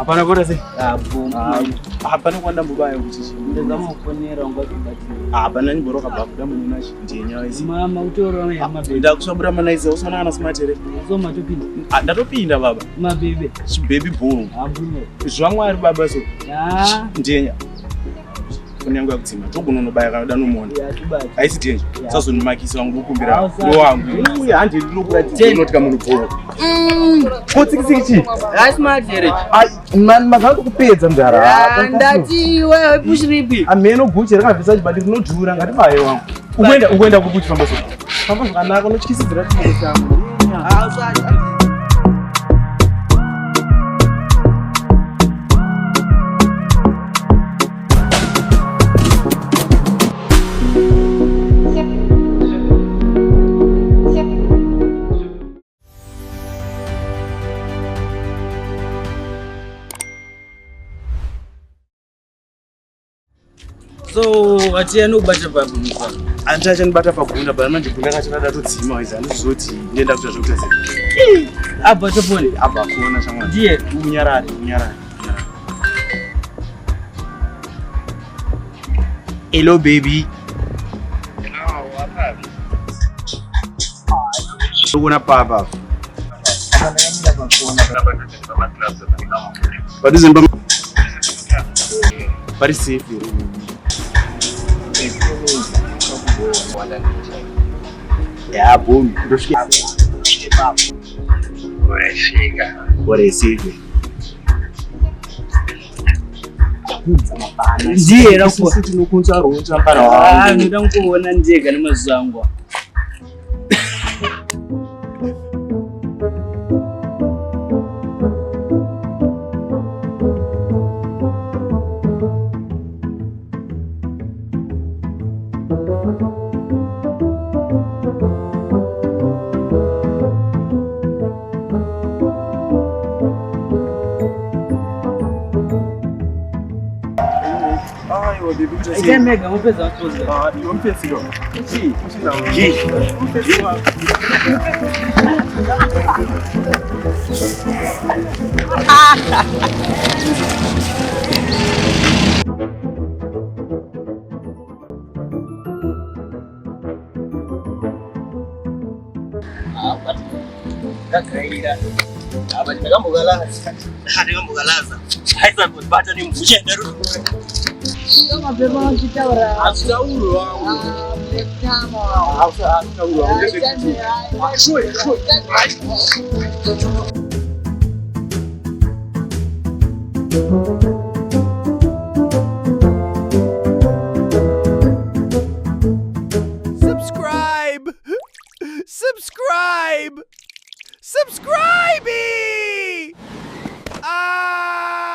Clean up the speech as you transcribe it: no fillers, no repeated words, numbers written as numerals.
Hapana bora sei? Hapana kwanda mubaya kuti ndezama kufonera ungazvibatira. Hapana nyimbo kabva munhu nacho ndiye nyaya isi. Mama utoro yama bebe. Ndakushabura manaize usona ana smart here. Uzoma topinda. Ndatopinda baba. Mabebe. Baby boom. Abuno. Zvamwari baba so. Ndiye nyaya. Kunyango yakudzima togunonobaya kana danomona. Haisi denje. Sazonimakisa wangu kukumbira ndo wangu. Uye handi ndinokuratidza unotika munhu bhoro. Kotsikisi Haisi smart here. Mazangu kupedza ndara. Ndati wewe push ripi. Ameno guchi rakabvisa chibandi rinodhura ngatibaye wangu. Ukwenda kubuchi famba so. Famba zvakanaka unotyisidzira chimwe changu. So atia nobata babu mfa. Antacha nibata pagunda bana manje gunda kachada todzima waiza ndizoti ndienda kuita zvokutasa. Abba topone. Abba kuona shamwana. Ndiye unyarare. Hello baby. Hello, what's up? Ukuna papa. Padizwe mba. Pari safe. Ya boom, ndoshikia. Waseka. ndiye rakwa. Sisi tinokunza rocha mpara. Ndoda kuona ndega nemazangwa. Ike mega mupeza watoza. Iwo mpesi lo. Kakaira. Aba ndakambogalaza. Ndakambogalaza. Haisa kubata ni mvushe ndaru. Kama beba wanchitaura. Ashauri wangu. Betamo. Ashauri wangu. Shwe. Subscribe! Subscribe! Ah!